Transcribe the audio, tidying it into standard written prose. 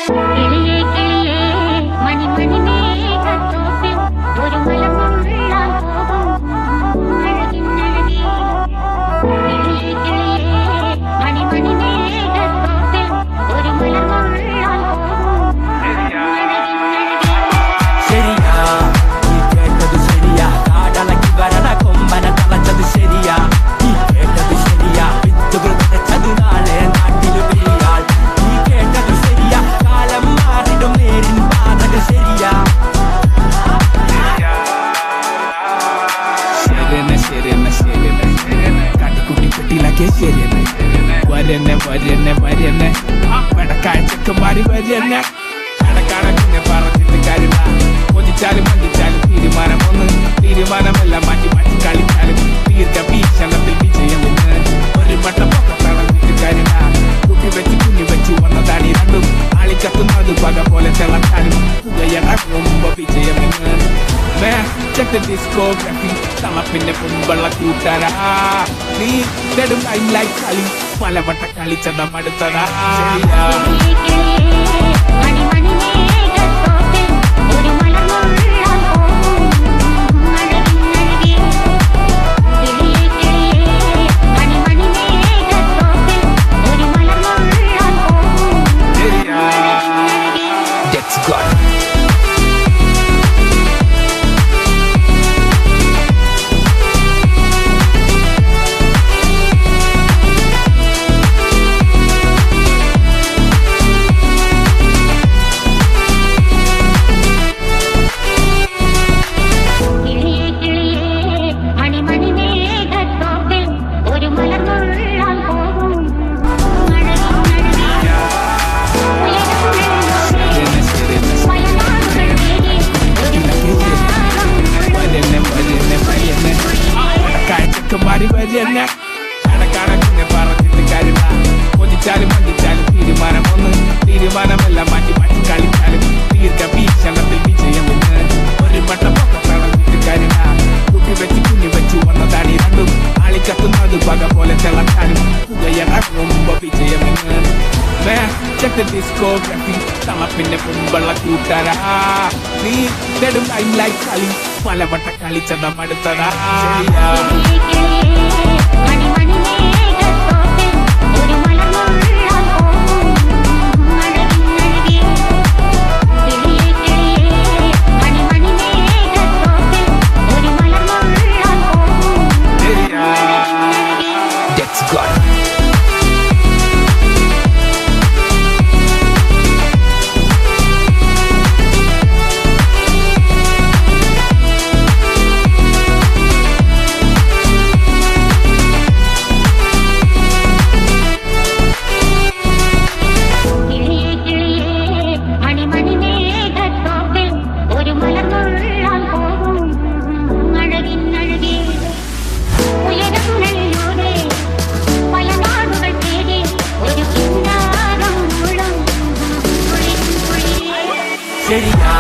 കിളിയേ കിളിയേ മണി മണി മേഘത്തോപ്പിൽ ഒരു മലമുള്ളാൻ പോകും അഴകിന്നഴകി. കിളിയേ കിളിയേ മണി മണി മേഘത്തോപ്പിൽ ഒരു മലമുള്ളാൻ പോകും അഴകിന്നഴകി. ശരിയാ നീ കേട്ടത് ശരിയാ, കാടളക്കി വരണ കൊമ്പന തളച്ചത് ശരിയാ. നീ കേട്ടത് ശരിയാ, വിത്തുകൾ വിതച്ചത് നാളെ നാട്ടില് പെയ്യാൾ. നീ കേട്ടത് ശരിയാ, കാലം മാറിടും നേരിൻ പാതകൾ ശരിയാ. ശരിയെന്നെ ശരിയെന്നെ ശരിയെന്നെ കാട്ടിക്കുട്ടി പെട്ടിയിലാക്കിയ ശരിയെന്നെ. വരന്നെ വരന്നെ വരന്നെ വെടക്കായ ചെക്കന്മാരി വരന്നെ. കണക്കാണക്കിന്നെ പറഞ്ഞിട്ട് കാര്യമില്ല, കൊതിച്ചാലും മഞ്ചിച്ചാലും തീരുമാനമല്ല മാറ്റി മാറ്റി കളിച്ചാലും ദീർഘവീക്ഷണത്തിൽ വിജയമെന്ന് ഒരു വട്ടം പൊക്കത്തളഞ്ഞിട്ട് കാര്യമില്ല. കുട്ടി വെച്ച് കുഞ്ഞി വെച്ച് വന്നതാണ് രണ്ടും ആളിക്കത്തുന്നത് പക പോലെ തിളക്കാനും പുകയടങ്ങുമ്പോ വിജയമെന്ന്. ഡിസ്കോഗ്രഫി തളപ്പിന്റെ മുമ്പുള്ള കൂട്ടരാ, നീ നെടും ലൈഫ് കളി പലവട്ട കളിച്ചത മടുത്തതാ. കിളിയേ കിളിയേ മണി മണി മേഘത്തോപ്പിൽ ഒരു മലമുള്ളാൻ പോകും അഴകിന്നഴകി. കിളിയേ കിളിയേ മണി മണി മേഘത്തോപ്പിൽ ഒരു മലമുള്ളാൻ പോകും അഴകിന്നഴകി. That's God. കിളിയേ കിളിയേ മണി മണി മേഘത്തോപ്പിൽ ഒരു മലമുള്ളാൻ പോകും അഴകിന്നഴകി. ശരിയെന്നെ ശരിയെന്നെ വയനാടുകൾ തേടി ഒരു വരന്നെ വരന്നെ വരന്നെ വെടക്കായ ചെക്കന്മാരി വരന്നെ. കണക്കാണക്കിന്നെ പറഞ്ഞിട്ട് കാര്യമില്ല, കൊതിച്ചാലും മഞ്ചിച്ചാലും തീരുമാനമല്ല മാറ്റി മാറ്റി കളിച്ചാലും ദീർഘവീക്ഷണത്തിൽ വിജയമെന്ന് ഒരു വട്ടം പൊക്കത്തളഞ്ഞിട്ട് കാര്യമില്ല. കുട്ടി വെച്ച് കുഞ്ഞി വെച്ച് വന്നതാണ് രണ്ടും ആളിക്കത്തുന്നത് പക പോലെ തിളക്കാനും പുകയടങ്ങുമ്പോ വിജയമെന്ന്. ഡിസ്കോഗ്രഫി തളപ്പിന്റെ മുമ്പുള്ള കൂട്ടരാ, നീ നെടും ലൈഫ് കളി പലവട്ട കളിച്ചത മടുത്തതാ. കിളിയേ കിളിയേ മണി മണി മേഘത്തോപ്പിൽ ഒരു മലമുള്ളാൻ പോകും അഴകിന്നഴകി. കിളിയേ കിളിയേ മണി മണി മേഘത്തോപ്പിൽ ഒരു മലമുള്ളാൻ പോകും അഴകിന്നഴകി. That's God. കിളിയേ കിളിയേ മണി മണി മേഘത്തോപ്പിൽ ഒരു മലമുള്ളാൻ പോകും അഴകിന്നഴകി. ഉയരങ്ങളിലൂടെ പല നാടുകൾ തേടി ഒരു കിന്നാരം മുളം കുളിർ കുളിർ. ശരിയാ